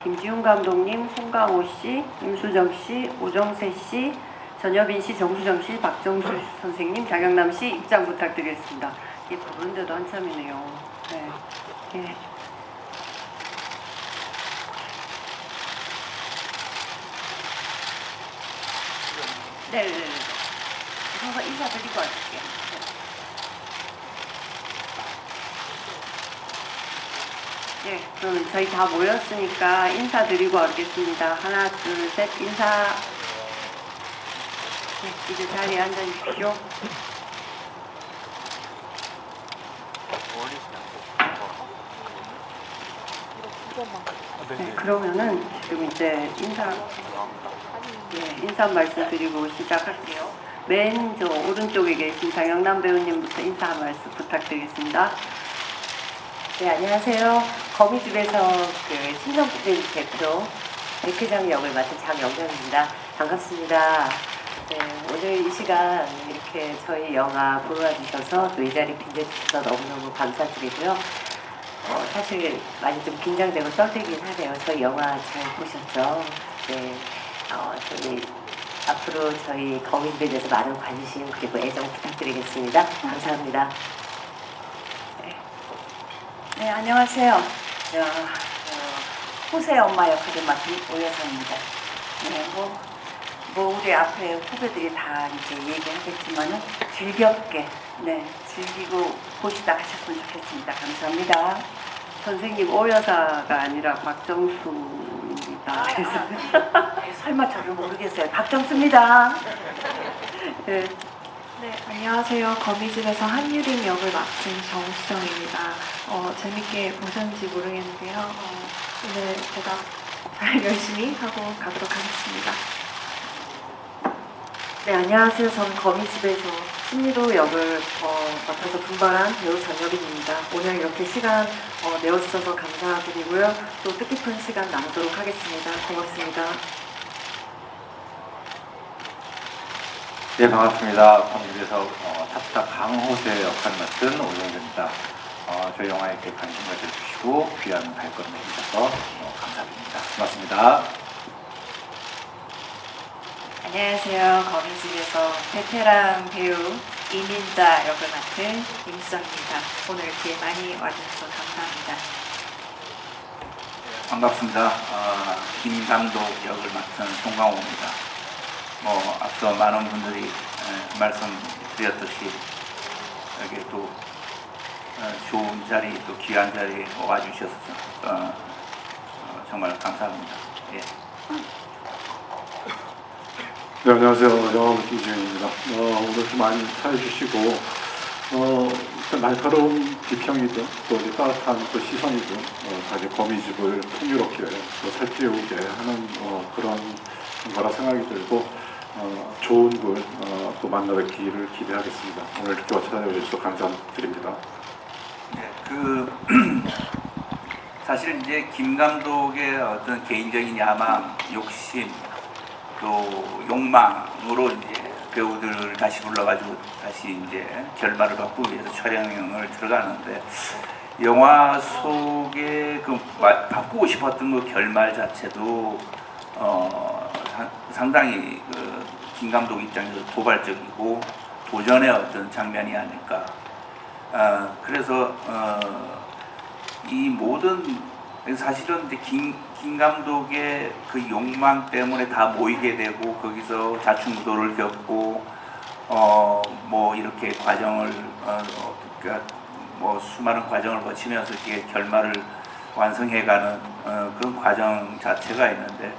김지훈 감독님, 송강호 씨, 임수정 씨, 오정세 씨, 전여빈 씨, 정수정 씨, 박정수 선생님, 장영남 씨 입장 부탁드리겠습니다. 이게 부르는데도 한참이네요. 네. 예. 네네네. 우선 인사드리고 할게요. 네, 그럼 저희 다 모였으니까 인사드리고 하겠습니다. 하나, 둘, 셋, 인사. 네, 이제 자리에 앉아주십시오. 네, 그러면은 지금 이제 인사 말씀 드리고 시작할게요. 맨 저 오른쪽에 계신 장영남 배우님부터 인사 한 말씀 부탁드리겠습니다. 네, 안녕하세요. 거미집에서 그 신성부대 대표 백회장 역을 맡은 장영경입니다. 반갑습니다. 네, 오늘 이 시간 이렇게 저희 영화 보러 와주셔서 또 이 자리 빛내주셔서 너무너무 감사드리고요. 사실 많이 좀 긴장되고 떨리긴 하네요. 저희 영화 잘 보셨죠? 네, 저희 앞으로 저희 거미집에 대해서 많은 관심 그리고 애정 부탁드리겠습니다. 감사합니다. 네, 안녕하세요. 호세 엄마 역할을 맡은 오여사입니다. 네, 뭐 우리 앞에 후배들이 다 이제 얘기하겠지만은 즐겁게, 즐기고 보시다 가셨으면 좋겠습니다. 감사합니다. 선생님 오여사가 아니라 박정수입니다. 설마 저를 모르겠어요. 박정수입니다. 네. 네, 안녕하세요. 거미집에서 한유림 역을 맡은 정수정입니다. 재밌게 보셨는지 모르겠는데요. 오늘 제가 잘 열심히 하고 가도록 하겠습니다. 네, 안녕하세요. 저는 거미집에서 신미도 역을 맡아서 분발한 배우 전여빈입니다. 오늘 이렇게 시간 내어주셔서 감사드리고요. 또 뜻깊은 시간 나누도록 하겠습니다. 고맙습니다. 네, 반갑습니다. 거미집에서 탑스타 강호세 역할을 맡은 오정재입니다. 저희 영화에 이렇게 관심 가져주시고 귀한 발걸음 해주셔서 감사드립니다. 고맙습니다. 안녕하세요. 거미집에서 베테랑 배우 이민자 역을 맡은 임수정입니다. 오늘 이렇게 많이 와주셔서 감사합니다. 반갑습니다. 김 감독 역을 맡은 송강호입니다. 앞서 많은 분들이 말씀드렸듯이 여기 또 좋은 자리, 또 귀한 자리에 와주셔서 정말 감사합니다. 예. 네, 안녕하세요. 영화부 김지현입니다. 오늘 좀 많이 사해주시고, 일단 날카로운 비평이든 또 이제 따뜻한 또 시선이든 다시 거미집을 풍요롭게 또 살찌우게 하는 그런 거라 생각이 들고, 좋은 분 또 만나뵙기를 기대하겠습니다. 오늘 이렇게 찾아주셔서 감사드립니다. 네, 사실 이제 김 감독의 어떤 개인적인 야망, 욕심, 또 욕망으로 이제 배우들을 다시 불러가지고 다시 이제 결말을 바꾸기 위해서 촬영을 들어가는데 영화 속에 그 바꾸고 싶었던 그 결말 자체도 상당히 김 감독 입장에서 도발적이고 도전의 어떤 장면이 아닐까. 그래서 이 모든 사실은 이제 김 감독의 그 욕망 때문에 다 모이게 되고 거기서 자충우도를 겪고 뭐 이렇게 과정을 그러니까 뭐 수많은 과정을 거치면서 이렇게 결말을 완성해가는 그런 과정 자체가 있는데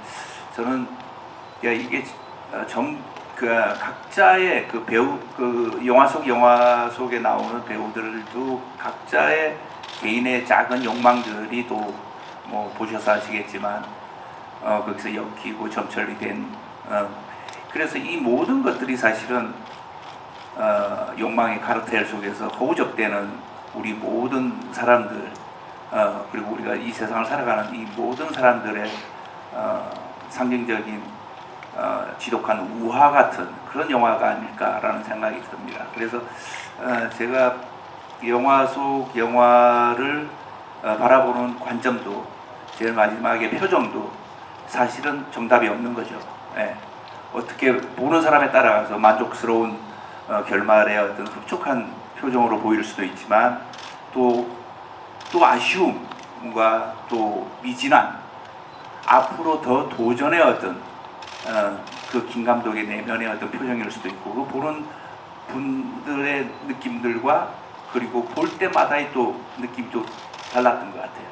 저는 이게 그 각자의 그 배우 그 영화 속에 나오는 배우들도 각자의 개인의 작은 욕망들이 또 뭐 보셔서 아시겠지만 거기서 엮이고 점철이 된 그래서 이 모든 것들이 사실은 욕망의 카르텔 속에서 허우적대는 우리 모든 사람들 그리고 우리가 이 세상을 살아가는 이 모든 사람들의 상징적인 지독한 우화 같은 그런 영화가 아닐까라는 생각이 듭니다. 그래서 제가 영화 속 영화를 바라보는 관점도 제일 마지막에 표정도 사실은 정답이 없는 거죠. 예. 어떻게 보는 사람에 따라서 만족스러운 결말의 어떤 흡족한 표정으로 보일 수도 있지만 또 아쉬움과 또 미진한 앞으로 더 도전의 어떤 그 김 감독의 내면의 어떤 표정일 수도 있고 그 보는 분들의 느낌들과 그리고 볼 때마다의 또 느낌이 또 달랐던 것 같아요.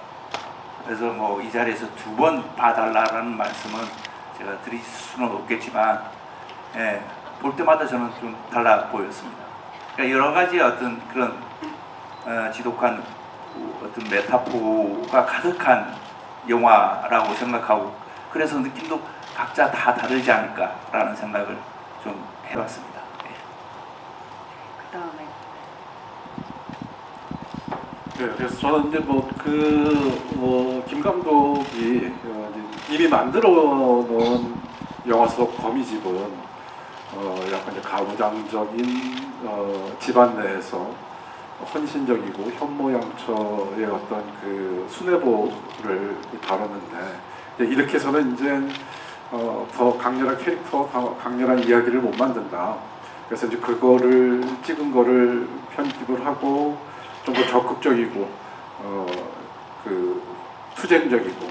그래서 뭐 이 자리에서 두 번 봐달라는 말씀은 제가 드릴 수는 없겠지만 예, 볼 때마다 저는 좀 달라 보였습니다. 그러니까 여러 가지 어떤 그런 지독한 어떤 메타포가 가득한 영화라고 생각하고 그래서 느낌도 각자 다 다르지 않을까라는 생각을 좀 해봤습니다. 예. 그 다음에 네, 그래서 저는 이제 김 감독이 이미 만들어 놓은 영화 속 거미집은 약간 이제 가부장적인 집안 내에서 헌신적이고 현모양처의 어떤 그 수뇌보를 다루는데 이렇게 해서는 이제 더 강렬한 캐릭터, 강렬한 이야기를 못 만든다. 그래서 이제 그거를 찍은 거를 편집을 하고 좀 더 적극적이고 그 투쟁적이고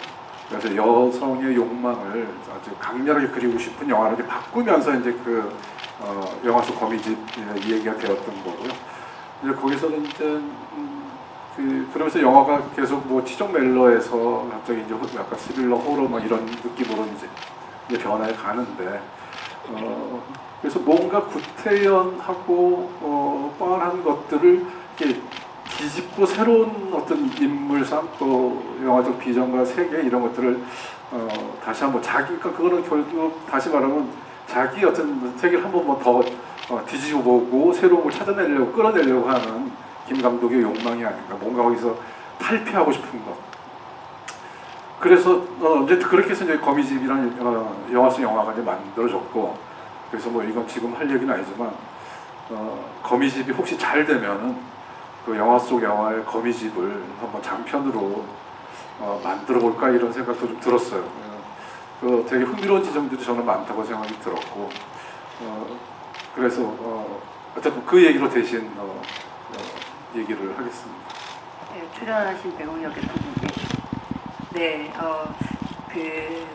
그래서 여성의 욕망을 아주 강렬하게 그리고 싶은 영화로 이렇게 바꾸면서 이제 그 영화 속 거미집 이야기가 되었던 거고요. 이제 거기서는 이제 그러면서 영화가 계속 뭐 치적 멜로에서 갑자기 이제 약간 스릴러 호러 막 이런 느낌으로 이제 변화해 가는데 그래서 뭔가 구태연하고 뻔한 것들을 이렇게 뒤집고 새로운 어떤 인물상 또 영화적 비전과 세계 이런 것들을 다시 한번 자기가 그거는 결국 다시 말하면 자기 어떤 세계를 한 번만 더 뒤집어 보고 새로운 걸 찾아내려고 끌어내려고 하는 김 감독의 욕망이 아닌가. 뭔가 거기서 탈피하고 싶은 것. 그래서 이제 그렇게 해서 이제 거미집이라는 영화 속 영화가 이제 만들어졌고 그래서 뭐 이건 지금 할 얘기는 아니지만 거미집이 혹시 잘 되면은 그 영화 속 영화의 거미집을 한번 장편으로 만들어 볼까 이런 생각도 좀 들었어요. 그 되게 흥미로운 지점들이 저는 많다고 생각이 들었고 그래서 어쨌든 그 얘기로 대신 얘기를 하겠습니다. 네, 출연하신 배우 역에서는 네, 그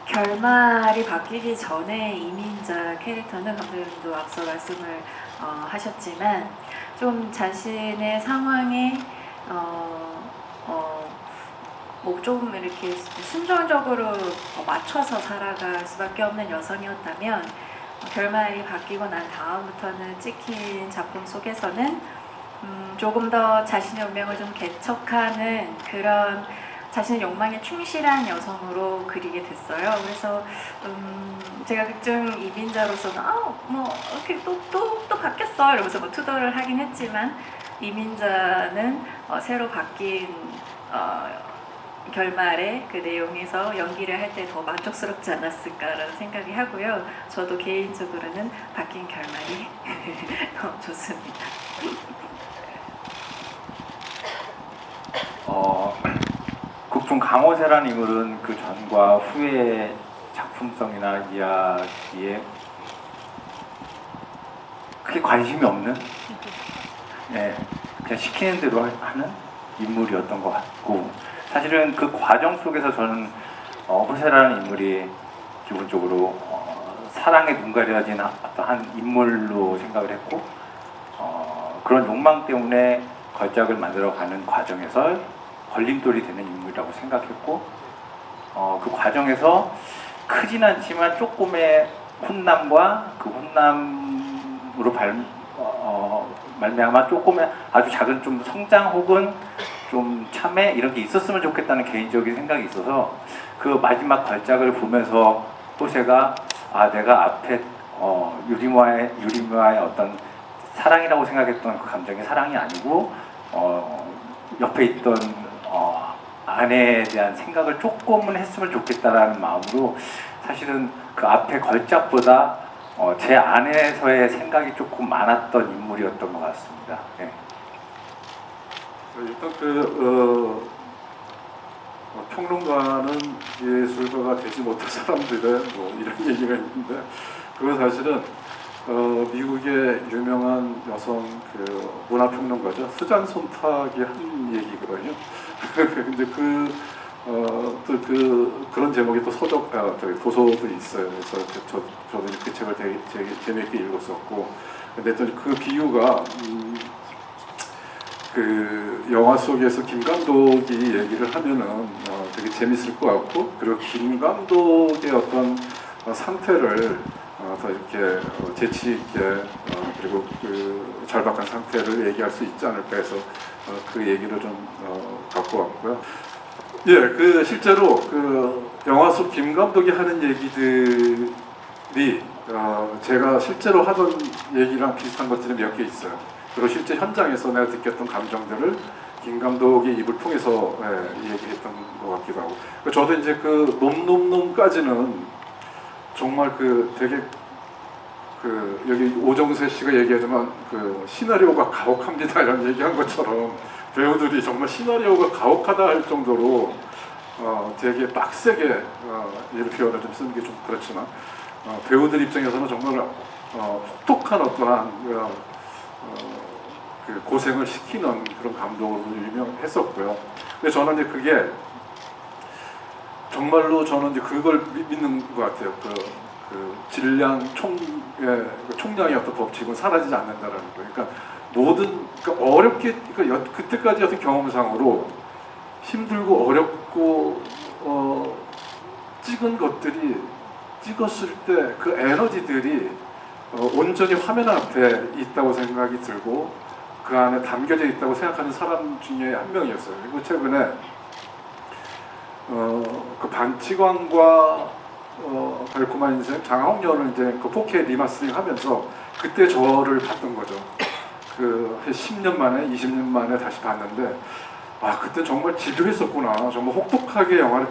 결말이 바뀌기 전에 이민자 캐릭터는 감독님도 앞서 말씀을 하셨지만 좀 자신의 상황에 뭐 좀 이렇게 순종적으로 맞춰서 살아갈 수밖에 없는 여성이었다면 결말이 바뀌고 난 다음부터는 찍힌 작품 속에서는 조금 더 자신의 운명을 좀 개척하는 그런 자신의 욕망에 충실한 여성으로 그리게 됐어요. 그래서 제가 극중 이민자로서는 뭐 이렇게 또 바뀌었어 이러면서 뭐 투덜을 하긴 했지만 이민자는 새로 바뀐 결말의 그 내용에서 연기를 할 때 더 만족스럽지 않았을까라는 생각이 하고요. 저도 개인적으로는 바뀐 결말이 좋습니다. 극중 강호세라는 인물은 그 전과 후의 작품성이나 이야기에 크게 관심이 없는 그냥 시키는 대로 하는 인물이었던 것 같고 사실은 그 과정 속에서 저는 호세라는 인물이 기본적으로 사랑에 눈 가려진 어떠한 인물로 생각을 했고 그런 욕망 때문에 걸작을 만들어가는 과정에서 걸림돌이 되는 인물이라고 생각했고 그 과정에서 크진 않지만 조금의 혼남과 그 혼남으로 말미암아 조금의 아주 작은 좀 성장 혹은 좀 참회 이런 게 있었으면 좋겠다는 개인적인 생각이 있어서 그 마지막 걸작을 보면서 호세가 내가 앞에 유리모아의 어떤 사랑이라고 생각했던 그 감정이 사랑이 아니고 옆에 있던 아내에 대한 생각을 조금은 했으면 좋겠다라는 마음으로 사실은 그 앞에 걸작보다 제 안에서의 생각이 조금 많았던 인물이었던 것 같습니다. 네. 일단 평론가는 예술가가 되지 못할 사람들의 뭐 이런 얘기가 있는데 그건 사실은 미국의 유명한 여성 그 문화평론가죠. 수잔 손탁이 한 얘기거든요. 근데 그런 제목이 또 도서도 있어요. 그래서 저도 그 책을 되게 재미있게 읽었었고, 근데 또 그 비유가 그 영화 속에서 김 감독이 얘기를 하면은 되게 재밌을 것 같고, 그리고 김 감독의 어떤 상태를 더 이렇게 재치 있게 그리고 그 절박한 상태를 얘기할 수 있지 않을까 해서 그 얘기를 좀 갖고 왔고요. 예, 그 실제로 그 영화 속 김 감독이 하는 얘기들이 제가 실제로 하던 얘기랑 비슷한 것들이 몇 개 있어요. 그리고 실제 현장에서 내가 느꼈던 감정들을 김 감독의 입을 통해서 얘기했던 것 같기도 하고. 저도 이제 그 놈놈놈까지는 정말 그 되게 그 여기 오정세 씨가 얘기하지만 그 시나리오가 가혹합니다 이런 얘기한 것처럼 배우들이 정말 시나리오가 가혹하다 할 정도로 되게 빡세게 이런 표현을 좀 쓰는 게 좀 그렇지만 배우들 입장에서는 정말 혹독한 어떠한 그 고생을 시키는 그런 감독으로 유명했었고요. 근데 저는 이제 그게 정말로 저는 이제 그걸 믿는 것 같아요. 그 질량 총량의 어떤 법칙은 사라지지 않는다라는 거예요. 그러니까 그러니까 어렵게 그때까지 어떤 경험상으로 힘들고 어렵고 찍은 것들이 찍었을 때 그 에너지들이 온전히 화면 앞에 있다고 생각이 들고 그 안에 담겨져 있다고 생각하는 사람 중에 한 명이었어요. 그리고 최근에 그 반치광과 달콤한 인생 장학년을 이제 그 4K 리마스터링 하면서 그때 저를 봤던 거죠. 그 10년 만에 20년 만에 다시 봤는데 그때 정말 지루했었구나. 정말 혹독하게 영화를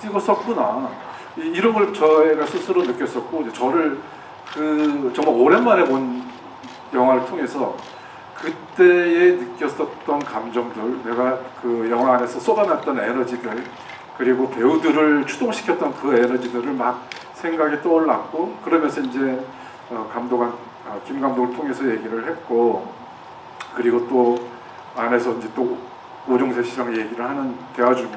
찍었었구나. 이런 걸 저희가 스스로 느꼈었고 이제 저를 정말 오랜만에 본 영화를 통해서 그때에 느꼈었던 감정들, 내가 그 영화 안에서 쏟아냈던 에너지들, 그리고 배우들을 추동시켰던 그 에너지들을 막 생각이 떠올랐고, 그러면서 이제 김 감독을 통해서 얘기를 했고, 그리고 또 안에서 이제 또 오정세 씨랑 얘기를 하는 대화 중에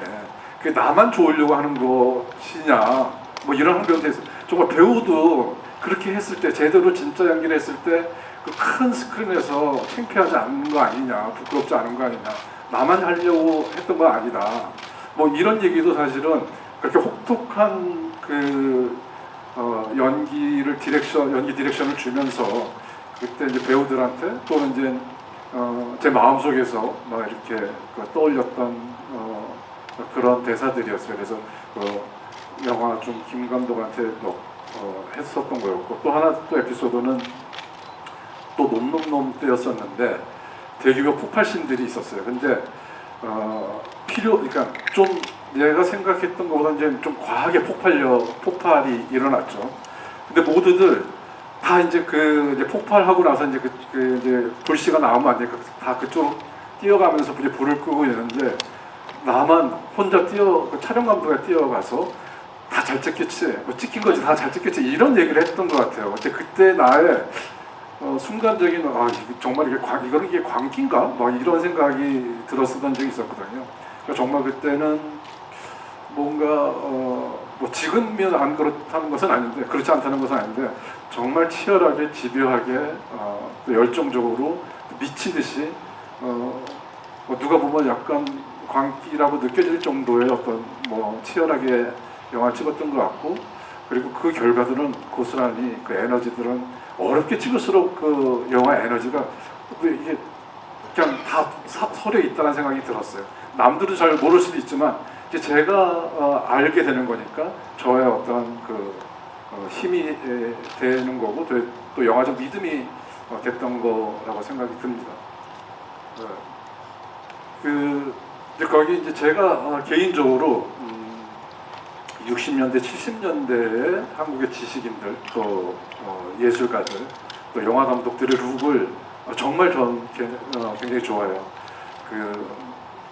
그게 나만 좋으려고 하는 것이냐, 뭐 이런 항변도 있어요. 정말 배우도 그렇게 했을 때, 제대로 진짜 연기를 했을 때 그 큰 스크린에서 창피하지 않는 거 아니냐, 부끄럽지 않은 거 아니냐, 나만 하려고 했던 거 아니다. 뭐 이런 얘기도 사실은 그렇게 혹독한 그 연기 디렉션을 주면서 그때 이제 배우들한테 또는 이제 제 마음속에서 막 이렇게 떠올렸던 그런 대사들이었어요. 그래서 영화 좀 김 감독한테 했었던 거였고, 또 하나 또 에피소드는 또 놈놈놈 때였었는데 대규모 폭발신들이 있었어요. 근데 그러니까 좀 내가 생각했던 것보다 이제 좀 과하게 폭발이 일어났죠. 근데 모두들 다 이제 이제 폭발하고 나서 이제 이제 불씨가 나오면 안 되니까 다 그쪽 뛰어가면서 불을 끄고 있는데 나만 혼자 촬영 감독에 뛰어가서 다 잘 찍겠지, 뭐 찍힌 거지, 다 잘 찍겠지, 이런 얘기를 했던 것 같아요. 근데 그때 나의 순간적인 정말 이게 광기인가? 막 이런 생각이 들었었던 적이 있었거든요. 그러니까 정말 그때는 뭔가 뭐 지금이면 안 그렇다는 것은 아닌데, 그렇지 않다는 것은 아닌데, 정말 치열하게 집요하게 또 열정적으로 미친 듯이 누가 보면 약간 광기라고 느껴질 정도의 어떤 뭐 치열하게 영화를 찍었던 것 같고, 그리고 그 결과들은 고스란히 그 에너지들은 어렵게 찍을수록 그 영화 에너지가 이게 그냥 다 서려 있다는 생각이 들었어요. 남들은 잘 모를 수도 있지만 이제 제가 알게 되는 거니까 저의 어떤 힘이 되는 거고, 또 영화적 믿음이 됐던 거라고 생각이 듭니다. 이제 거기 이제 제가 개인적으로 60년대, 70년대의 한국의 지식인들, 또 예술가들, 또 영화 감독들의 룩을 정말 전 굉장히 좋아해요.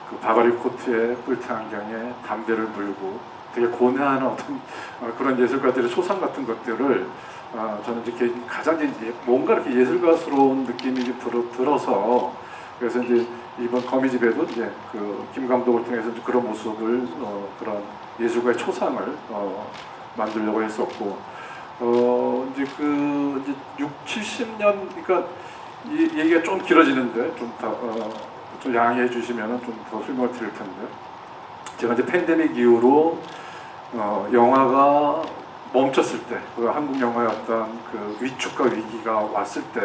그 바가리 코트에 뿔테 안경에 담배를 물고 되게 고뇌하는 어떤 그런 예술가들의 초상 같은 것들을 저는 이제 가장 이제 뭔가 이렇게 예술가스러운 느낌이 이제 들어서 그래서 이제 이번 거미집에도 이제 그 김 감독을 통해서 이제 그런 모습을 그런 예술가의 초상을 만들려고 했었고 이제 그 이제 6, 70년 그러니까 이 얘기가 좀 길어지는데 좀 양해해 주시면은 좀 더 설명을 드릴 텐데 제가 이제 팬데믹 이후로 영화가 멈췄을 때, 그 한국 영화의 어떤 그 위축과 위기가 왔을 때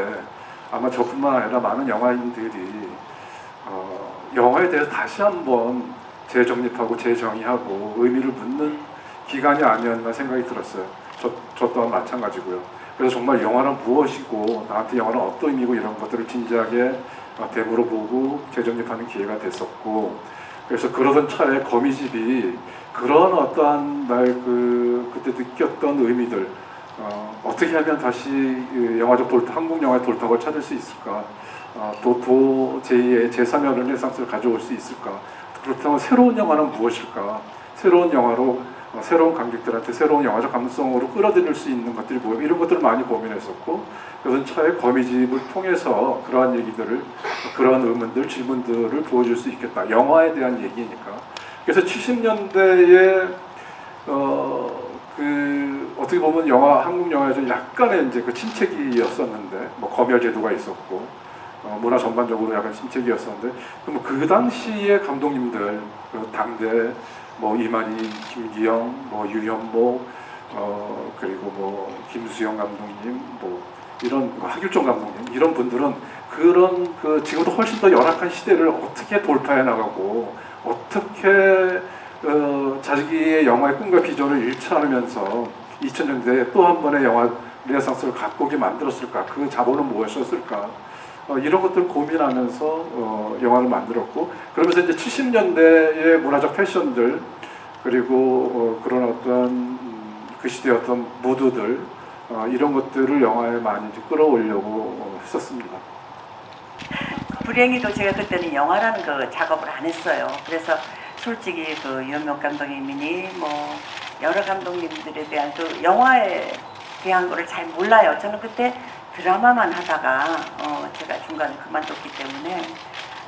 아마 저뿐만 아니라 많은 영화인들이 영화에 대해서 다시 한번 재정립하고 재정의하고 의미를 묻는 기간이 아니었나 생각이 들었어요. 저 또한 마찬가지고요. 그래서 정말 영화는 무엇이고 나한테 영화는 어떤 의미고 이런 것들을 진지하게 되물어보고 재정립하는 기회가 됐었고 그래서 그러던 차에 거미집이 그런 어떠한 그때 느꼈던 의미들 어떻게 하면 다시 영화적 한국 영화의 돌파구를 찾을 수 있을까 또 제2의 제3의 르네상스를 가져올 수 있을까 그렇다면 새로운 영화는 무엇일까 새로운 영화로 새로운 관객들한테 새로운 영화적 감성으로 끌어들일 수 있는 것들이 뭐예요 이런 것들을 많이 고민했었고 그런 차에 거미집을 통해서 그러한 얘기들을 그러한 의문들 질문들을 보여줄 수 있겠다 영화에 대한 얘기니까 그래서 70년대에 그 어떻게 보면 한국 영화에서 약간의 이제 그 침체기였었는데 뭐 검열 제도가 있었고 문화 전반적으로 약간 침체기였었는데 그 당시의 감독님들 그 당대 뭐 이만희, 김기영, 뭐 유현보 그리고 뭐 김수영 감독님 뭐 이런 하길종 감독님 이런 분들은 그런 그 지금도 훨씬 더 열악한 시대를 어떻게 돌파해 나가고 어떻게 자기의 영화의 꿈과 비전을 잃지 않으면서 2000년대에 또 한 번의 영화 르네상스를 갖고 오게 만들었을까 그 자본은 무엇이었을까 이런 것들을 고민하면서 영화를 만들었고 그러면서 이제 70년대의 문화적 패션들 그리고 그런 어떤 그 시대의 어떤 무드들 이런 것들을 영화에 많이 이제 끌어오려고 했었습니다. 불행히도 제가 그때는 영화라는 그 작업을 안 했어요. 그래서 솔직히 그 유현명 감독님이니 뭐 여러 감독님들에 대한 그 영화에 대한 거를 잘 몰라요. 저는 그때 드라마만 하다가 제가 중간에 그만뒀기 때문에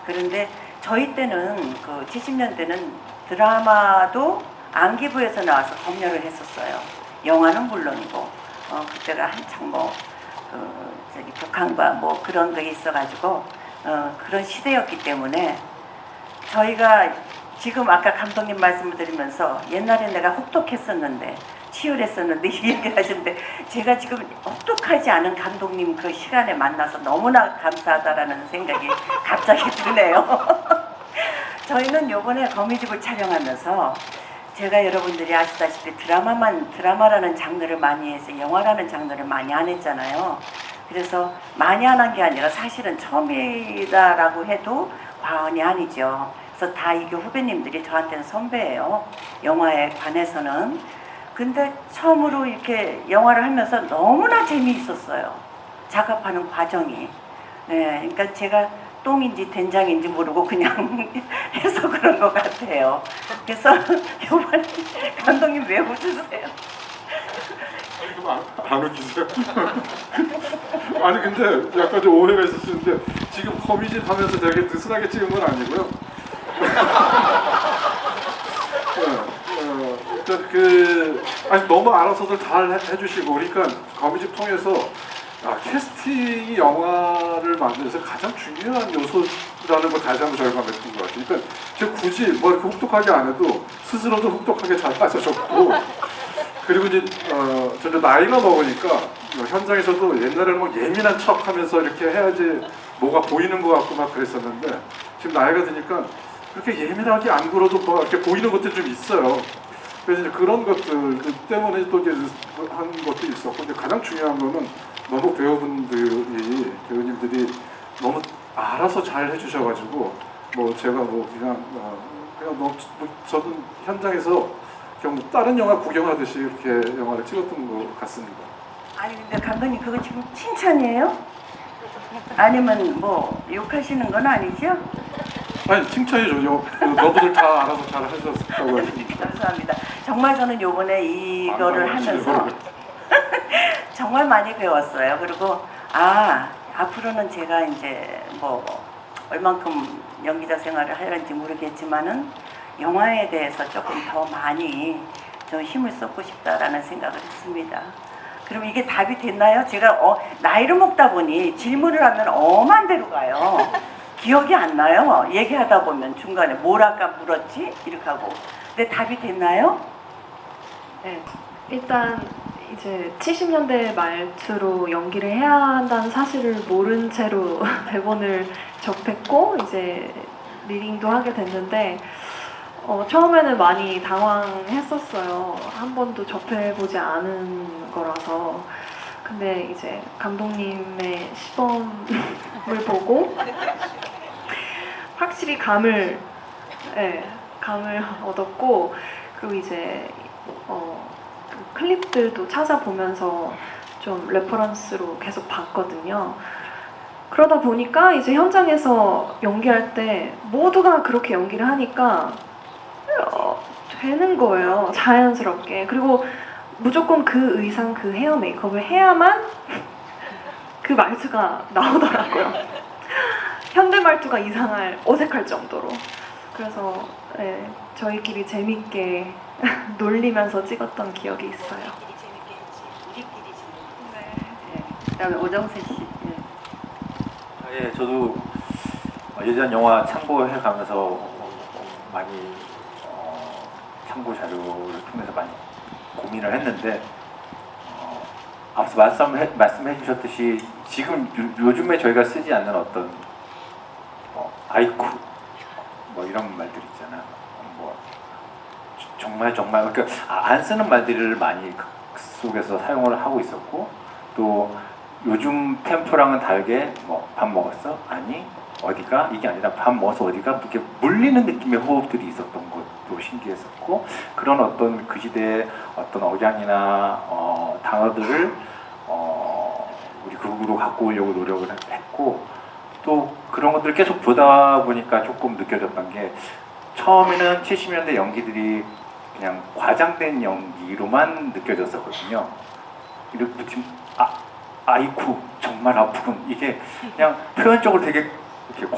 그런데 저희 때는 그 70년대는 드라마도 안기부에서 나와서 검열을 했었어요. 영화는 물론이고 그때가 한창 뭐 저기 북한과 뭐 그런 게 있어가지고 그런 시대였기 때문에 저희가 지금 아까 감독님 말씀을 드리면서 옛날에 내가 혹독했었는데 치열했었는데 이 얘기를 하시는데 제가 지금 혹독하지 않은 감독님 그 시간에 만나서 너무나 감사하다라는 생각이 갑자기 드네요. 저희는 요번에 거미집을 촬영하면서 제가 여러분들이 아시다시피 드라마라는 장르를 많이 해서 영화라는 장르를 많이 안 했잖아요. 그래서 많이 안 한 게 아니라 사실은 처음이다라고 해도 과언이 아니죠. 그래서 다 이게 후배님들이 저한테는 선배예요. 영화에 관해서는. 근데 처음으로 이렇게 영화를 하면서 너무나 재미있었어요. 작업하는 과정이. 네, 그러니까 제가 똥인지 된장인지 모르고 그냥 해서 그런 것 같아요. 그래서 이번에 감독님 왜 웃으세요? 아니 그럼 안 웃기세요? 아니 근데 약간 좀 오해가 있었는데 지금 거미집 하면서 되게 느슨하게 찍은 건 아니고요. 일단 아니 너무 알아서들 잘 해주시고 그러니까 거미집 통해서 캐스팅이 영화를 만들어서 가장 중요한 요소라는 걸 다시 한번 절감했던 것 같아요. 그러니까 제가 굳이 뭐 이렇게 혹독하게 안 해도 스스로도 혹독하게 잘 하셔줬고 그리고 이제 저는 나이가 먹으니까 현장에서도 옛날에는 막 예민한 척하면서 이렇게 해야지 뭐가 보이는 것 같고 막 그랬었는데 지금 나이가 드니까 그렇게 예민하게 안 굴어도 뭐 이렇게 보이는 것들이 좀 있어요. 그래서 이제 그런 것들 때문에 또 이제 한 것도 있었고 근데 가장 중요한 거는 너무 배우님들이 너무 알아서 잘 해주셔가지고 뭐 제가 뭐 그냥 뭐 저도 현장에서 그냥 뭐 다른 영화 구경하듯이 이렇게 영화를 찍었던 것 같습니다. 아니 근데 감독님 그거 지금 칭찬이에요? 아니면 뭐 욕하시는 건 아니죠? 아니 칭찬해줘요. 너부들 다 알아서 잘 하셨다고 하시니까. 감사합니다. 정말 저는 요번에 이거를 안 하면서 정말 많이 배웠어요. 그리고 앞으로는 제가 이제 뭐 얼만큼 연기자 생활을 하려는지 모르겠지만은 영화에 대해서 조금 더 많이 좀 힘을 쏟고 싶다라는 생각을 했습니다. 그럼 이게 답이 됐나요? 제가 나이를 먹다 보니 질문을 하면 엄한 데로 가요. 기억이 안 나요. 얘기하다 보면 중간에 뭘 아까 물었지? 이렇게 하고. 근데 답이 됐나요? 네, 일단 이제 70년대 말투로 연기를 해야 한다는 사실을 모른 채로 대본을 접했고 이제 리딩도 하게 됐는데 처음에는 많이 당황했었어요. 한 번도 접해보지 않은 거라서. 근데 이제 감독님의 시범을 보고 확실히 감을 얻었고, 그리고 이제 그 클립들도 찾아보면서 좀 레퍼런스로 계속 봤거든요. 그러다 보니까 이제 현장에서 연기할 때 모두가 그렇게 연기를 하니까 되는 거예요. 자연스럽게. 그리고 무조건 그 의상, 그 헤어 메이크업을 해야만 그 말투가 나오더라고요. 현대 말투가 이상할, 어색할 정도로. 그래서 저희끼리 재밌게 놀리면서 찍었던 기억이 있어요. 그다음에 오정세 씨. 예, 저도 예전 영화 참고해 가면서 많이 참고 자료를 통해서 많이 고민을 했는데 앞서 말씀해 주셨듯이 지금 요즘에 저희가 쓰지 않는 어떤 아이쿠 뭐 이런 말들 있잖아요. 뭐 정말 그러니까 안 쓰는 말들을 많이 속에서 사용을 하고 있었고, 또 요즘 템포랑은 다르게 뭐 밥 먹었어? 아니 어디가? 이게 아니라 밥 먹어서 어디가? 이렇게 물리는 느낌의 호흡들이 있었던 것도 신기했었고, 그런 어떤 그 시대의 어떤 억양이나 단어들을 우리 극으로 갖고 오려고 노력을 했고, 또 그런 것들을 계속 보다 보니까 조금 느껴졌던 게, 처음에는 70년대 연기들이 그냥 과장된 연기로만 느껴졌었거든요. 이렇게 지금 아이쿠 정말 아프군, 이게 그냥 표현적으로 되게 이렇게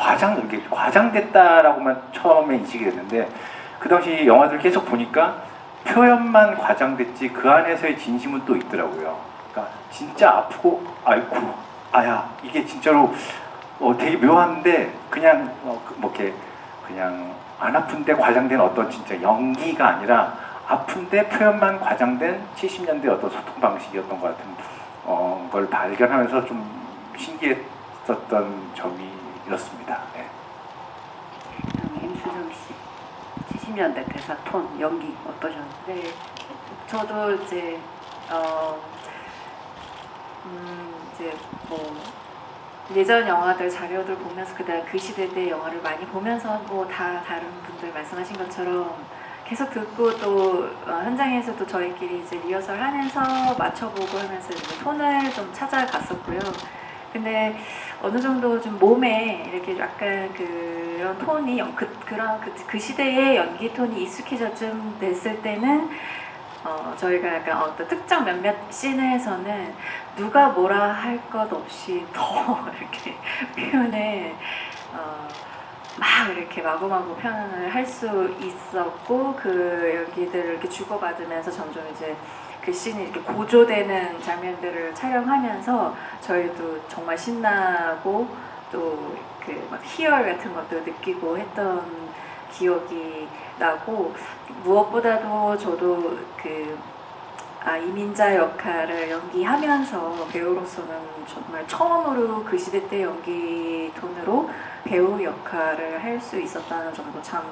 과장됐다라고만 처음에 인식이 됐는데, 그 당시 영화들 계속 보니까 표현만 과장됐지 그 안에서의 진심은 또 있더라고요. 그러니까 진짜 아프고 아이쿠 아야, 이게 진짜로 되게 묘한데, 그냥 뭐 이렇게 그냥 안 아픈데 과장된 어떤 진짜 연기가 아니라 아픈데 표현만 과장된 70년대 어떤 소통 방식이었던 것 같은 걸 발견하면서 좀 신기했었던 점이었습니다. 네. 임수정 씨, 70년대 대사 톤 연기 어떠셨나요? 네, 저도 이제 이제 뭐 예전 영화들 자료들 보면서 그 시대 때 영화를 많이 보면서 뭐 다 다른 분들 말씀하신 것처럼 계속 듣고, 또 현장에서도 저희끼리 이제 리허설 하면서 맞춰보고 하면서 이제 톤을 좀 찾아갔었고요. 근데 어느 정도 좀 몸에 이렇게 약간 그런 톤이 그 시대의 연기 톤이 익숙해져쯤 됐을 때는 저희가 약간 어떤 특정 몇몇 씬에서는 누가 뭐라 할 것 없이 더 이렇게 표현을 막 이렇게 마구마구 표현을 할 수 있었고, 그 연기들을 이렇게 주고받으면서 점점 이제 그 씬이 이렇게 고조되는 장면들을 촬영하면서 저희도 정말 신나고 또 그 막 희열 같은 것도 느끼고 했던 기억이 나고, 무엇보다도 저도 그 이민자 역할을 연기하면서 배우로서는 정말 처음으로 그 시대 때 연기 톤으로 배우 역할을 할 수 있었다는 점도 참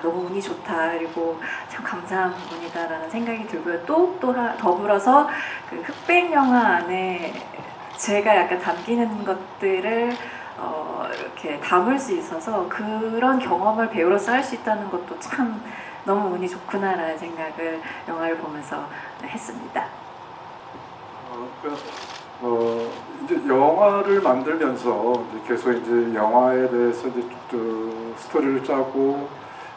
너무 운이 좋다, 그리고 참 감사한 부분이다라는 생각이 들고요. 또 더불어서 그 흑백 영화 안에 제가 약간 담기는 것들을 이렇게 담을 수 있어서 그런 경험을 배우로서 할 수 있다는 것도 참 너무 운이 좋구나라는 생각을 영화를 보면서 했습니다. 이제 영화를 만들면서 이제 계속 이제 영화에 대해서 이제 그 스토리를 짜고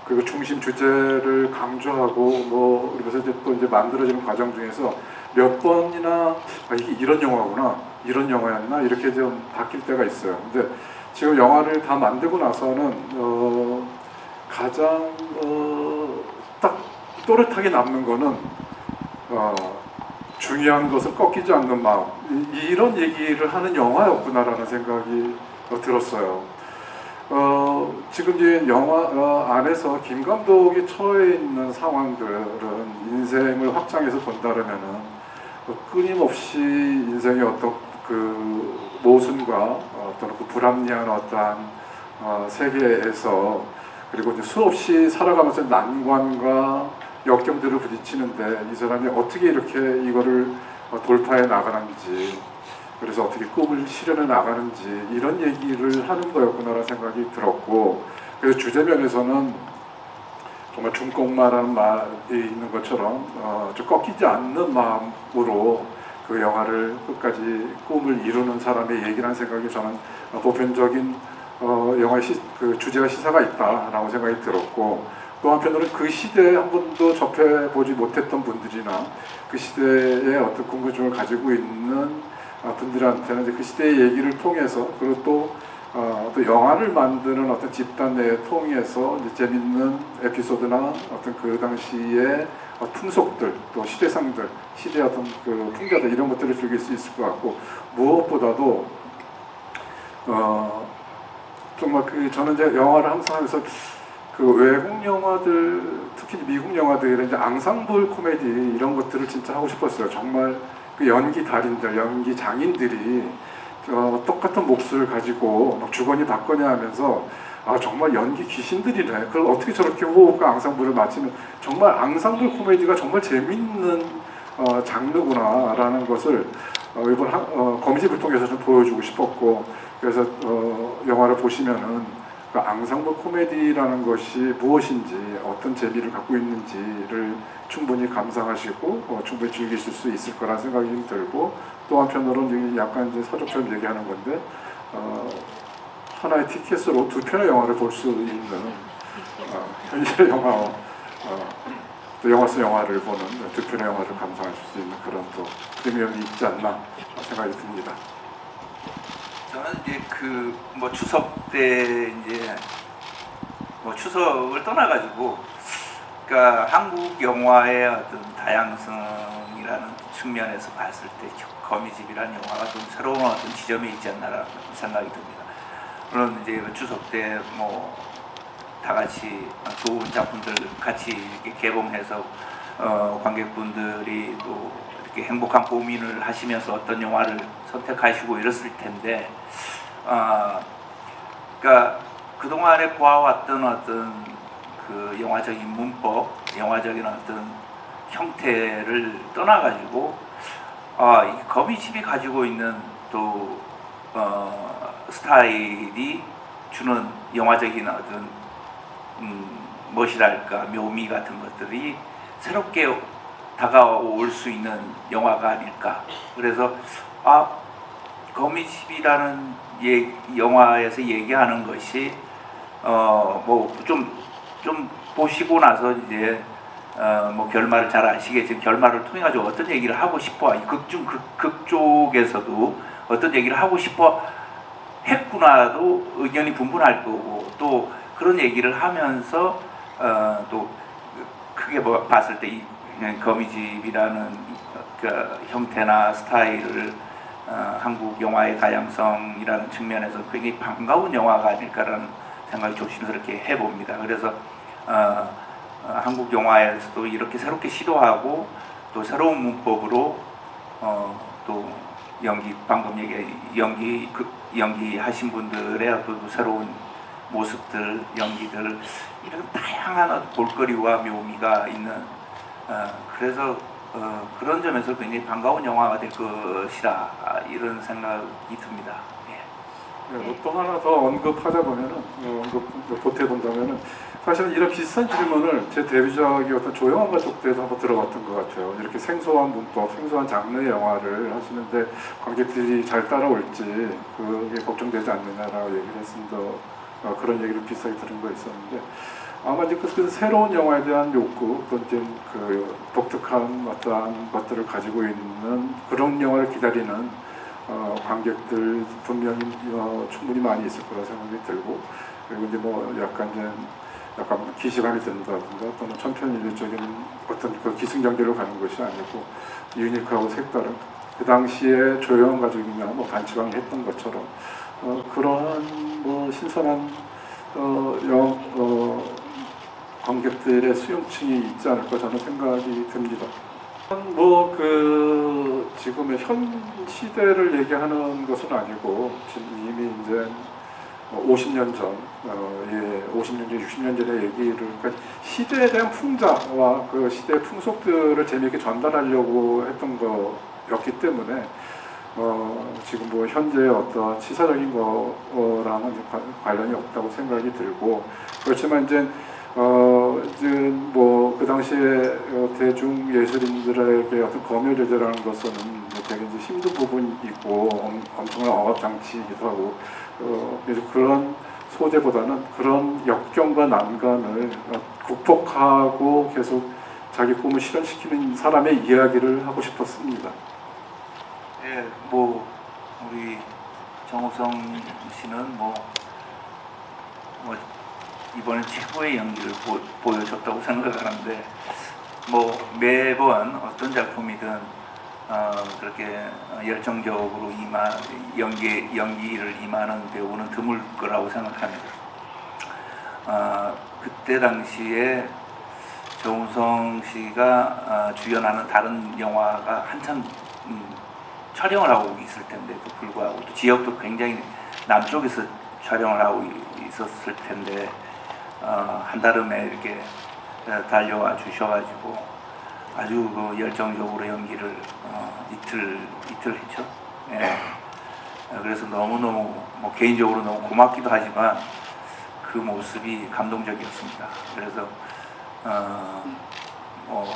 그리고 중심 주제를 강조하고 뭐 그러면서 이제 또 이제 만들어지는 과정 중에서 몇 번이나 아, 이게 이런 영화구나, 이런 영화였나 이렇게 좀 바뀔 때가 있어요. 근데 지금 영화를 다 만들고 나서는 가장 딱 또렷하게 남는 거는 중요한 것을 꺾이지 않는 마음, 이런 얘기를 하는 영화였구나라는 생각이 들었어요. 지금 이제 영화 안에서 김 감독이 처해 있는 상황들은 인생을 확장해서 본다면은 끊임없이 인생의 어떤 그 모순과 어떤 그 불합리한 어떠한 세계에서 그리고 이제 수없이 살아가면서 난관과 역경들을 부딪히는데 이 사람이 어떻게 이렇게 이거를 돌파해 나가는지, 그래서 어떻게 꿈을 실현해 나가는지 이런 얘기를 하는 거였구나라는 생각이 들었고, 그래서 주제면에서는 정말 중꺾마라는 말이 있는 것처럼 좀 꺾이지 않는 마음으로 그 영화를 끝까지 꿈을 이루는 사람의 얘기라는 생각이 저는 보편적인 영화의 그 주제와 시사가 있다라고 생각이 들었고, 또 한편으로는 그 시대에 한 번도 접해보지 못했던 분들이나 그 시대의 어떤 궁금증을 가지고 있는 분들한테는 이제 그 시대의 얘기를 통해서, 그리고 또 영화를 만드는 어떤 집단 내에 통해서 이제 재밌는 에피소드나 어떤 그 당시의 풍속들, 또 시대상들, 시대의 어떤 그 풍자들 이런 것들을 즐길 수 있을 것 같고, 무엇보다도 정말 그 저는 이제 영화를 항상 하면서 그 외국 영화들, 특히 미국 영화들의 이제 앙상블 코미디 이런 것들을 진짜 하고 싶었어요. 정말 그 연기 달인들, 연기 장인들이 똑같은 몫을 가지고 막 주거니 받거니 하면서 아 정말 연기 귀신들이네. 그걸 어떻게 저렇게 호흡과 앙상블을 맞추는, 정말 앙상블 코미디가 정말 재밌는 장르구나라는 것을 이번 거미집을 통해서 좀 보여주고 싶었고, 그래서 영화를 보시면은 그 앙상블 코미디라는 것이 무엇인지, 어떤 재미를 갖고 있는지를 충분히 감상하시고 충분히 즐기실 수 있을 거라는 생각이 들고, 또 한편으로는 약간 이제 사족처럼 얘기하는 건데 하나의 티켓으로 두 편의 영화를 볼 수 있는 현실의 영화, 또 영화 속 영화를 보는 두 편의 영화를 감상하실 수 있는 그런 또 프리미엄이 있지 않나 생각이 듭니다. 저는 이제 그 뭐 추석 때 이제 뭐 추석을 떠나가지고, 그러니까 한국 영화의 어떤 다양성이라는 측면에서 봤을 때 거미집이라는 영화가 좀 새로운 어떤 지점이 있지 않나라는 생각이 듭니다. 물론 이제 추석 때 뭐 다 같이 좋은 작품들 같이 이렇게 개봉해서 관객분들이 또 이렇게 행복한 고민을 하시면서 어떤 영화를 선택하시고 이랬을 텐데, 그러니까 그동안에 보아왔던 어떤 그 영화적인 문법, 영화적인 어떤 형태를 떠나가지고 이 거미집이 가지고 있는 또 스타일이 주는 영화적인 어떤 멋이랄까 묘미 같은 것들이 새롭게 다가올 수 있는 영화가 아닐까. 그래서 거미집이라는 영화에서 얘기하는 것이 뭐 좀 보시고 나서 이제 뭐 결말을 잘 아시겠지만 결말을 통해 가지고 어떤 얘기를 하고 싶어, 이 극 쪽에서도 어떤 얘기를 하고 싶어 했구나도 의견이 분분할 거고, 또 그런 얘기를 하면서 또 크게 봤을 때 이 거미집이라는 그 형태나 스타일을 한국 영화의 다양성이라는 측면에서 굉장히 반가운 영화가 아닐까라는 생각이 조심스럽게 해봅니다. 그래서 한국 영화에서도 이렇게 새롭게 시도하고 또 새로운 문법으로 또 방금 연기하신 분들의 어떤 새로운 모습들, 연기들, 이런 다양한 볼거리와 묘미가 있는 그래서 그런 점에서 굉장히 반가운 영화가 될 것이라 이런 생각이 듭니다. 예. 네, 또 하나 더 언급하자 보면은 보태본다면은 사실은 이런 비슷한 질문을 제 데뷔작이 어떤 조용한 가족 때도 한번 들어봤던 것 같아요. 이렇게 생소한 문법, 생소한 장르의 영화를 하시는데 관객들이 잘 따라올지 그게 걱정되지 않느냐라고 얘기를 했습니다. 그런 얘기를 비슷하게 들은 거 있었는데 아마 이제 그 새로운 영화에 대한 욕구, 또 이제 그 독특한 어떠한 것들을 가지고 있는 그런 영화를 기다리는 관객들 분명히 충분히 많이 있을 거라 생각이 들고, 그리고 이제 뭐 약간 기시감이 든다든가 또는 천편일률적인 어떤 그 기승전결로 가는 것이 아니고 유니크하고 색다른 그 당시에 조용한 가족이나 뭐 반치방이 했던 것처럼 그러한 뭐 신선한 관객들의 수용층이 있지 않을까 저는 생각이 듭니다. 뭐 그 지금의 현 시대를 얘기하는 것은 아니고 지금 이미 이제 50년 전, 50년 전, 60년 전의 얘기를 그러니까 시대에 대한 풍자와 그 시대의 풍속들을 재미있게 전달하려고 했던 거였기 때문에 지금 뭐 현재의 어떤 시사적인 거랑은 관련이 없다고 생각이 들고, 그렇지만 이제 뭐 그 당시에 대중 예술인들에게 어떤 검열 제재라는 것은 되게 이제 힘든 부분이고 엄청난 억압 장치이기도 하고 그래서 그런 소재보다는 그런 역경과 난관을 극복하고 계속 자기 꿈을 실현시키는 사람의 이야기를 하고 싶었습니다. 예, 뭐 우리 정우성 씨는 뭐 이번에 최고의 연기를 보여줬다고 생각하는데 뭐 매번 어떤 작품이든 그렇게 열정적으로 연기를 임하는 배우는 드물 거라고 생각합니다. 그때 당시에 정우성 씨가 주연하는 다른 영화가 한참 촬영을 하고 있을 텐데도 불구하고 또 지역도 굉장히 남쪽에서 촬영을 하고 있었을 텐데 한달음에 이렇게 달려와 주셔가지고 아주 그 열정적으로 연기를 이틀 했죠. 예. 그래서 너무너무 뭐 개인적으로 너무 고맙기도 하지만 그 모습이 감동적이었습니다. 그래서 뭐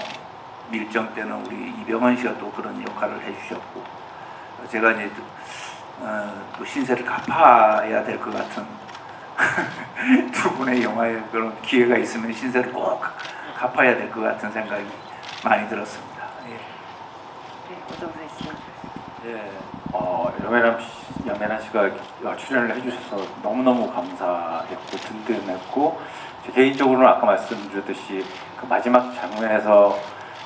밀정 때는 우리 이병헌 씨가 또 그런 역할을 해주셨고 제가 이제 또 신세를 갚아야 될 것 같은 두 분의 영화에 그런 기회가 있으면 신세를 꼭 갚아야 될 것 같은 생각이 많이 들었습니다. 예. 네, 오정세 씨. 예, 염혜란 씨가 출연을 해주셔서 너무너무 감사했고 든든했고 개인적으로는 아까 말씀드렸듯이 그 마지막 장면에서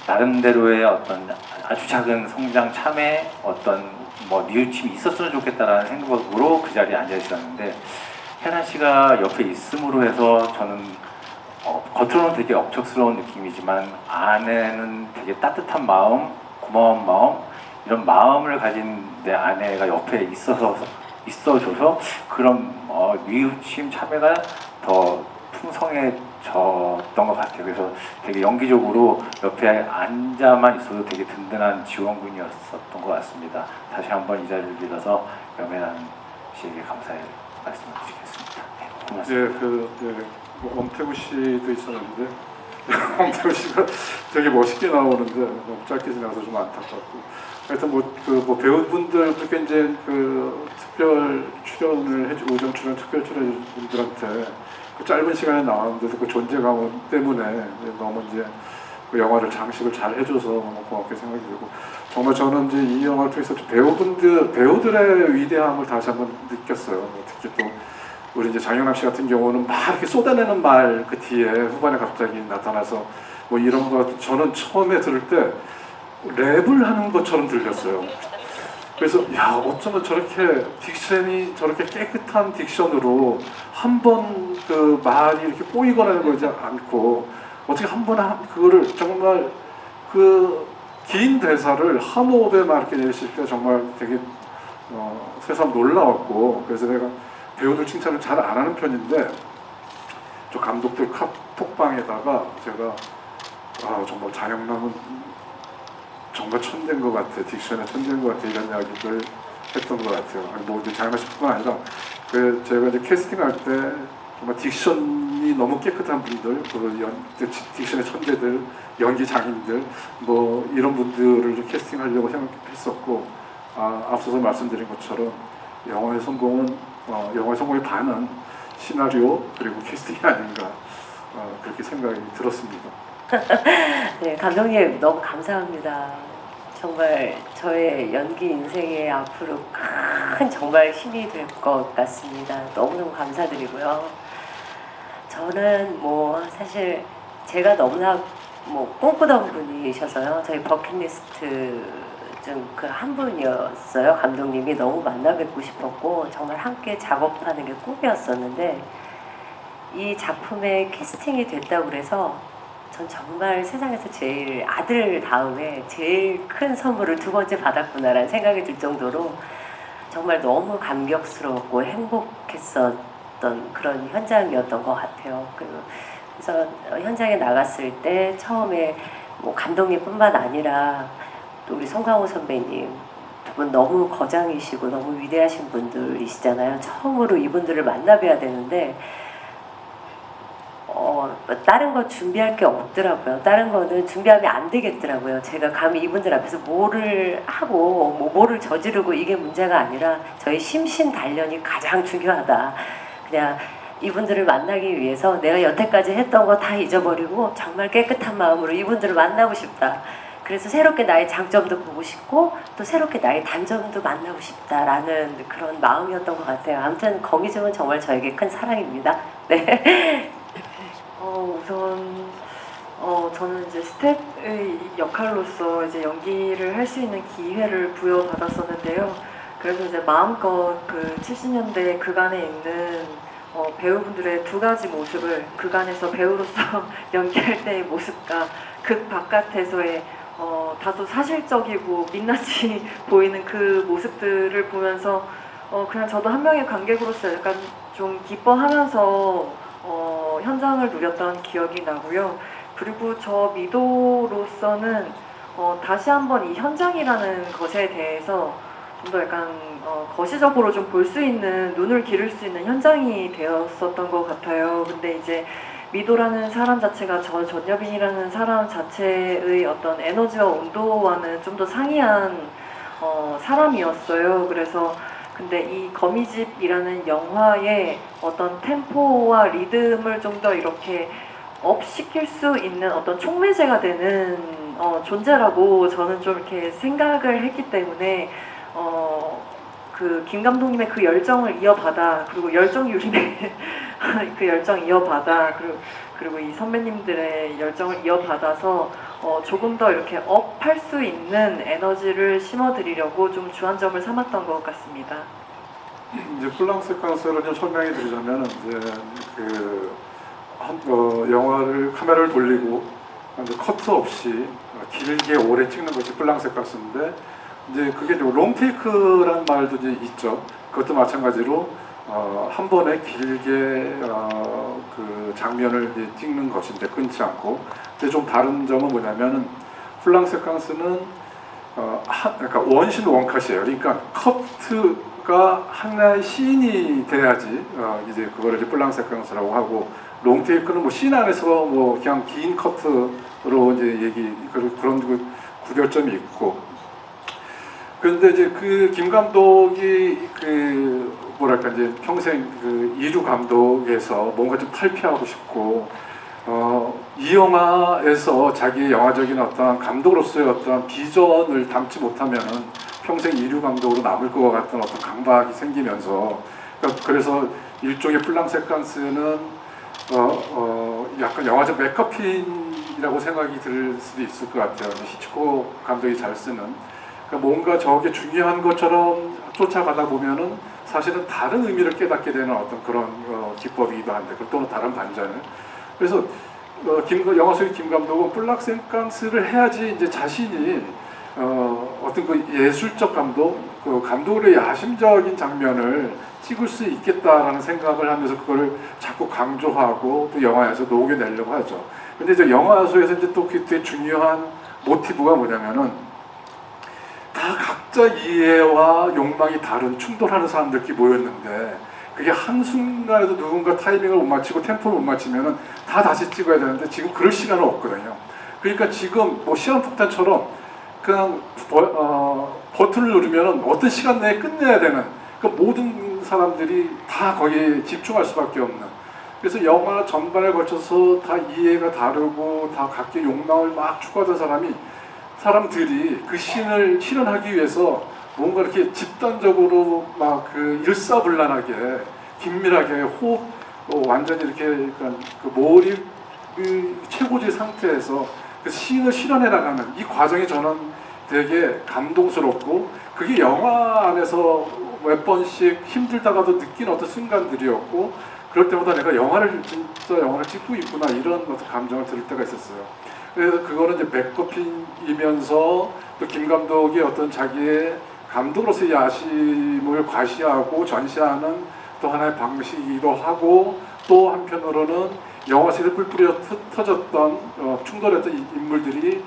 나름대로의 어떤 아주 작은 성장 참에 어떤 뭐 뉘우침이 있었으면 좋겠다라는 생각으로 그 자리에 앉아 있었는데 혜란 씨가 옆에 있음으로 해서 저는 겉으로는 되게 억척스러운 느낌이지만 안에는 되게 따뜻한 마음, 고마운 마음, 이런 마음을 가진 내 아내가 옆에 있어줘서 그런 뉘우침 참회가 더 풍성해졌던 것 같아요. 그래서 되게 연기적으로 옆에 앉아만 있어도 되게 든든한 지원군이었었던 것 같습니다. 다시 한번 이 자리를 빌어서 염혜란 씨에게 감사의 말씀을 드리겠습니다. 네, 고맙습니다. 엄태구 씨도 있었는데 엄태구 씨가 되게 멋있게 나오는데 너무 짧게 지나서 좀 안타깝고, 하여튼 뭐 배우분들 그렇게 이제 그 특별 출연을 오정 출연 특별 출연 분들한테 그 짧은 시간에 나왔는데도 그 존재감 때문에 너무 이제 그 영화를 장식을 잘 해줘서 너무 고맙게 생각이 들고, 정말 저는 이제 이 영화를 통해서 배우들의 위대함을 다시 한번 느꼈어요. 특히 또 우리 이제 장영남 씨 같은 경우는 막 이렇게 쏟아내는 말 그 뒤에 후반에 갑자기 나타나서 뭐 이런 거 저는 처음에 들을 때 랩을 하는 것처럼 들렸어요. 그래서 야, 어쩌면 저렇게 딕션이 저렇게 깨끗한 딕션으로 한 번 그 말이 이렇게 꼬이거나 그러지 않고 어떻게 한 번 그거를 정말 그 긴 대사를 한 호흡에 막 이렇게 내실 때 정말 되게 새삼 놀라웠고, 그래서 내가 배우들 칭찬을 잘 안 하는 편인데 저 감독들 톡방에다가 제가 정말 장영남은 정말 천재인 것 같아, 딕션에 천재인 것 같아 이런 이야기를 했던 것 같아요. 아니, 뭐 이제 장난식뿐만 아니라 그 제가 이제 캐스팅할 때 정말 딕션이 너무 깨끗한 분들, 딕션의 천재들, 연기 장인들, 뭐 이런 분들을 좀 캐스팅하려고 생각했었고, 앞서서 말씀드린 것처럼 영화의 성공의 반은 시나리오 그리고 캐스팅이 아닌가 그렇게 생각이 들었습니다. 네, 감독님 너무 감사합니다. 정말 저의 연기 인생에 앞으로 큰 정말 힘이 될 것 같습니다. 너무너무 감사드리고요. 저는 뭐 사실 제가 너무나 뭐 꿈꾸던 분이셔서요. 저희 버킷리스트 중 그 한 분이었어요. 감독님이 너무 만나 뵙고 싶었고 정말 함께 작업하는 게 꿈이었었는데 이 작품에 캐스팅이 됐다고 그래서 전 정말 세상에서 제일 아들 다음에 제일 큰 선물을 두 번째 받았구나라는 생각이 들 정도로 정말 너무 감격스럽고 행복했었던 그런 현장이었던 것 같아요. 그래서 현장에 나갔을 때 처음에 뭐 감독님뿐만 아니라 또 우리 송강호 선배님 두 분 너무 거장이시고 너무 위대하신 분들이시잖아요. 처음으로 이분들을 만나 뵈야 되는데 다른 거 준비할 게 없더라고요. 다른 거는 준비하면 안 되겠더라고요. 제가 감히 이분들 앞에서 뭐를 하고 뭐를 저지르고 이게 문제가 아니라 저희 심신 단련이 가장 중요하다. 그냥 이분들을 만나기 위해서 내가 여태까지 했던 거 다 잊어버리고 정말 깨끗한 마음으로 이분들을 만나고 싶다. 그래서 새롭게 나의 장점도 보고 싶고 또 새롭게 나의 단점도 만나고 싶다라는 그런 마음이었던 것 같아요. 아무튼 거미줄은 정말 저에게 큰 사랑입니다. 네. 우선 저는 이제 스텝의 역할로서 이제 연기를 할 수 있는 기회를 부여받았었는데요. 그래서 이제 마음껏 그 70년대 극안에 있는 배우분들의 두 가지 모습을 극안에서 배우로서 연기할 때의 모습과 극 바깥에서의 다소 사실적이고 민낯이 보이는 그 모습들을 보면서 그냥 저도 한 명의 관객으로서 약간 좀 기뻐하면서 현장을 누렸던 기억이 나고요. 그리고 저 미도로서는 다시 한번 이 현장이라는 것에 대해서 좀 더 약간 거시적으로 좀 볼 수 있는, 눈을 기를 수 있는 현장이 되었었던 것 같아요. 근데 이제 미도라는 사람 자체가 저 전여빈이라는 사람 자체의 어떤 에너지와 온도와는 좀 더 상이한 사람이었어요. 그래서 근데 이 거미집이라는 영화의 어떤 템포와 리듬을 좀 더 이렇게 업시킬 수 있는 어떤 촉매제가 되는 존재라고 저는 좀 이렇게 생각을 했기 때문에 그 김 감독님의 그 열정을 이어받아, 그리고 열정 유림의 그 열정 이어받아, 그리고 이 선배님들의 열정을 이어받아서 조금 더 이렇게 업할 수 있는 에너지를 심어드리려고 좀 주안점을 삼았던 것 같습니다. 이제 플랑스 깡스를 좀 설명해 드리자면 이제 영화를 카메라를 돌리고 커트 없이 길게 오래 찍는 것이 플랑스 깡스인데 이제 그게 롱테이크라는 말도 이제 있죠. 그것도 마찬가지로 한 번에 길게 그 장면을 이제 찍는 것인데 끊지 않고. 근데 좀 다른 점은 뭐냐면은 플랑스 깡스는 그러니까 원신 원컷이에요. 그러니까 커트가 하나의 씬이 돼야지 이제 그거를 이제 플랑스 깡스라고 하고, 롱테이크는 뭐 씬 안에서 뭐 그냥 긴 커트로 이제 그런 그 구별점이 있고. 그런데 이제 그 김 감독이 그 뭐랄까 이제 평생 그 이주 감독에서 뭔가 좀 탈피하고 싶고 이 영화에서 자기의 영화적인 어떤 감독으로서의 어떤 비전을 담지 못하면은 평생 이류 감독으로 남을 것 같은 어떤 강박이 생기면서 그래서 일종의 플랑스 깡스는 약간 영화적 맥커핀이라고 생각이 들 수도 있을 것 같아요. 히치콕 감독이 잘 쓰는. 그러니까 뭔가 저게 중요한 것처럼 쫓아가다 보면은 사실은 다른 의미를 깨닫게 되는 어떤 그런 기법이기도 한데, 또는 다른 반전을. 그래서 영화 속의 김 감독은 플랑스 깡스를 해야지 이제 자신이 어떤 그 예술적 감독, 그 감독의 야심적인 장면을 찍을 수 있겠다라는 생각을 하면서 그거를 자꾸 강조하고 또 영화에서 녹여내려고 하죠. 근데 이제 영화 속에서 이제 또 되게 중요한 모티브가 뭐냐면은 다 각자 이해와 욕망이 다른 충돌하는 사람들끼리 모였는데 그게 한순간에도 누군가 타이밍을 못 맞추고 템포를 못 맞추면 다 다시 찍어야 되는데 지금 그럴 시간은 없거든요. 그러니까 지금 뭐 시한폭탄처럼 그냥 버튼을 누르면 어떤 시간 내에 끝내야 되는 그 모든 사람들이 다 거기에 집중할 수밖에 없는, 그래서 영화 전반에 걸쳐서 다 이해가 다르고 다 각기 욕망을 막 추구하던 사람들이 그 씬을 실현하기 위해서 뭔가 이렇게 집단적으로 막 그 일사불란하게 긴밀하게 호흡 완전히 이렇게 약간 그 몰입 최고지 상태에서 그 씬을 실현해 나가는 이 과정이 저는 되게 감동스럽고, 그게 영화 안에서 몇 번씩 힘들다가도 느낀 어떤 순간들이었고, 그럴 때마다 내가 진짜 영화를 찍고 있구나 이런 어떤 감정을 들을 때가 있었어요. 그래서 그거는 이제 맥거핀이면서 또 김 감독이 어떤 자기의 감독으로서의 야심을 과시하고 전시하는 또 하나의 방식이기도 하고, 또 한편으로는 영화 속에 뿔뿔이 터졌던 충돌했던 인물들이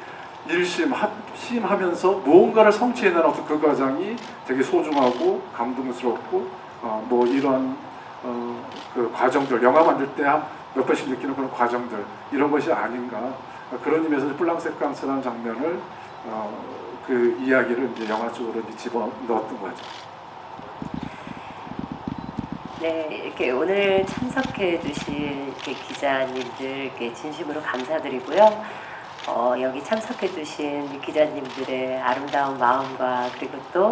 일심 합심하면서 무언가를 성취해내는 어떤 그 과정이 되게 소중하고 감동스럽고 뭐 이런 그 과정들, 영화 만들 때 몇 번씩 느끼는 그런 과정들, 이런 것이 아닌가, 그런 의미에서 블랑세캉스라는 장면을 그 이야기를 이제 영화 쪽으로 이제 집어 넣었던 거죠. 네, 이렇게 오늘 참석해 주신 이렇게 기자님들께 진심으로 감사드리고요. 여기 참석해 주신 기자님들의 아름다운 마음과 그리고 또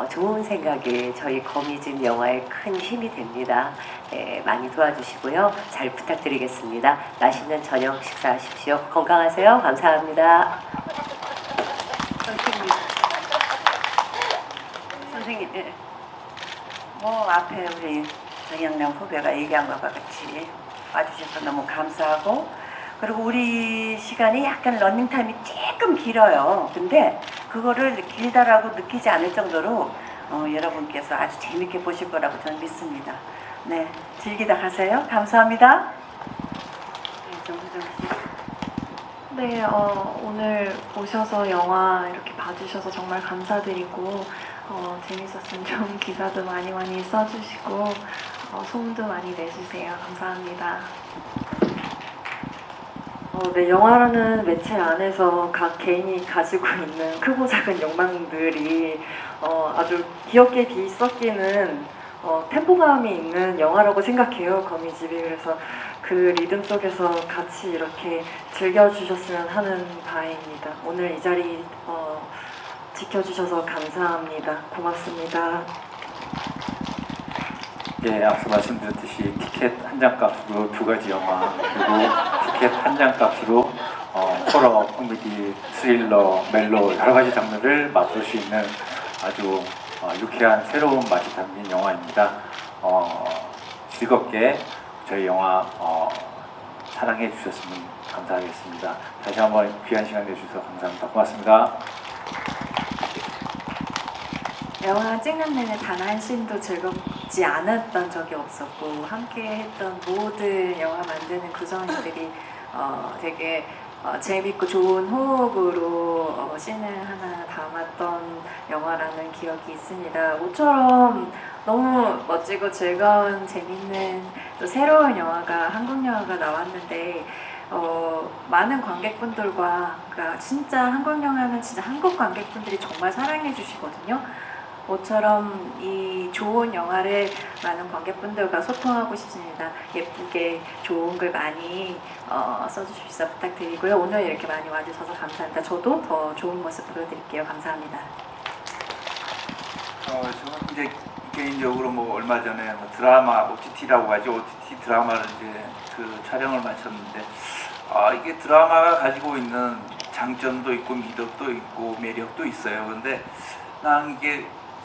좋은 생각이 저희 거미집 영화에 큰 힘이 됩니다. 네, 많이 도와주시고요. 잘 부탁드리겠습니다. 맛있는 저녁 식사하십시오. 건강하세요. 감사합니다. 선생님, 예. 뭐 앞에 우리 정영남 후배가 얘기한 것과 같이 와주셔서 너무 감사하고, 그리고 우리 시간이 약간 러닝타임이 조금 길어요. 근데 그거를 길다라고 느끼지 않을 정도로 여러분께서 아주 재밌게 보실 거라고 저는 믿습니다. 네, 즐기다 가세요. 감사합니다. 정수정 씨. 네, 오늘 오셔서 영화 이렇게 봐주셔서 정말 감사드리고, 재밌었으면 좋은 기사도 많이 써주시고, 소문도 많이 내주세요. 감사합니다. 네, 영화라는 매체 안에서 각 개인이 가지고 있는 크고 작은 욕망들이 아주 귀엽게 섞이는 템포감이 있는 영화라고 생각해요, 거미집이. 그래서 그 리듬 속에서 같이 이렇게 즐겨주셨으면 하는 바입니다. 오늘 이 자리 지켜주셔서 감사합니다. 고맙습니다. 예, 앞서 말씀드렸듯이 티켓 한 장 값으로 두 가지 영화, 그리고 티켓 한 장 값으로 호러, 코미디, 스릴러, 멜로 여러 가지 장르를 맛볼 수 있는 아주 유쾌한 새로운 맛이 담긴 영화입니다. 즐겁게 저희 영화 사랑해 주셨으면 감사하겠습니다. 다시 한번 귀한 시간 내주셔서 감사합니다. 고맙습니다. 영화 찍는 내내 단 한 씬도 즐겁지 않았던 적이 없었고, 함께 했던 모든 영화 만드는 구성인들이 되게 재밌고 좋은 호흡으로 씬을 하나 담았던 영화라는 기억이 있습니다. 모처럼 너무 멋지고 즐거운 재밌는 또 새로운 영화가, 한국 영화가 나왔는데 많은 관객분들과, 그러니까 진짜 한국 영화는 진짜 한국 관객분들이 정말 사랑해 주시거든요. 모처럼 이 좋은 영화를 많은 관객분들과 소통하고 싶습니다. 예쁘게 좋은 글 많이 써주십사 부탁드리고요. 오늘 이렇게 많이 와주셔서 감사합니다. 저도 더 좋은 모습 보여드릴게요. 감사합니다. 저는 이제 개인적으로 뭐 얼마 전에 뭐 드라마 OTT라고 하죠. OTT 드라마를 이제 그 촬영을 마쳤는데, 이게 드라마가 가지고 있는 장점도 있고 미덕도 있고 매력도 있어요. 근데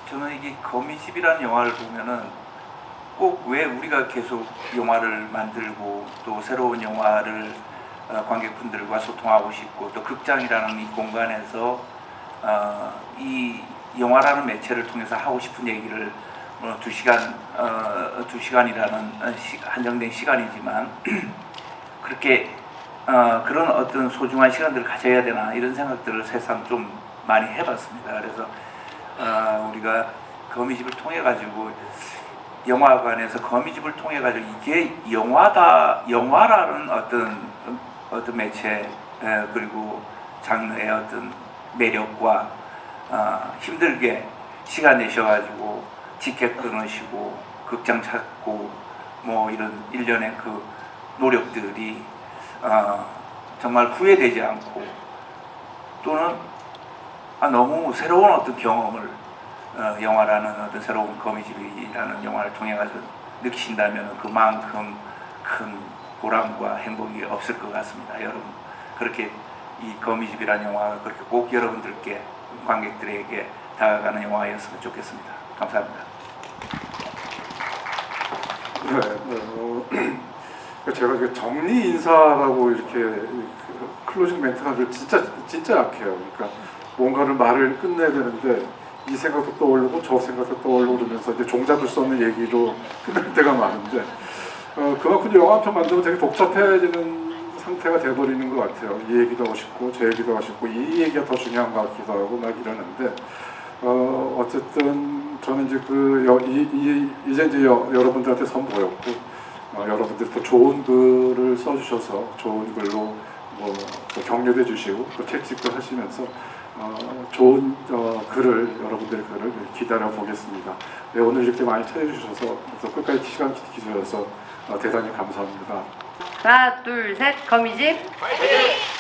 저는 이게 거미집이라는 영화를 보면은 꼭 왜 우리가 계속 영화를 만들고 또 새로운 영화를 관객분들과 소통하고 싶고, 또 극장이라는 이 공간에서 이 영화라는 매체를 통해서 하고 싶은 얘기를 2시간이라는 한정된 시간이지만 그렇게 그런 어떤 소중한 시간들을 가져야 되나, 이런 생각들을 새삼 좀 많이 해봤습니다. 그래서 우리가 거미집을 통해 가지고 영화관에서 거미집을 통해 가지고 이게 영화라는 어떤 매체 그리고 장르의 어떤 매력과 힘들게 시간 내셔가지고 티켓 끊으시고 극장 찾고 뭐 이런 일련의 그 노력들이 정말 후회되지 않고 또는 너무 새로운 어떤 경험을 영화라는 어떤 새로운 거미집이라는 영화를 통해 가지고 느끼신다면 그만큼 큰 보람과 행복이 없을 것 같습니다. 여러분 그렇게 이 거미집이라는 영화가 그렇게 꼭 여러분들께 관객들에게 다가가는 영화였으면 좋겠습니다. 감사합니다. 네, 제가 그 정리 인사라고 이렇게 클로징 멘트가 진짜 약해요. 그러니까 뭔가를 말을 끝내야 되는데 이 생각도 떠오르고 저 생각도 떠오르고 그러면서 이제 종잡을 수 없는 얘기로 끝날 때가 많은데 그만큼 영화 한 편 만들면 되게 복잡해지는 상태가 돼버리는 것 같아요. 이 얘기도 하고 싶고 저 얘기도 하고 싶고 이 얘기가 더 중요한 것 같기도 하고 막 이러는데 어쨌든 저는 이제 이제 여러분들한테 선보였고 여러분들이 또 좋은 글을 써주셔서 좋은 글로 또 격려해 주시고 또 채찍도 하시면서 좋은 여러분들의 글을 기다려 보겠습니다. 네, 오늘 이렇게 많이 찾아주셔서 또 끝까지 시간 기주셔서 대단히 감사합니다. 하나, 둘, 셋, 거미집. 화이팅!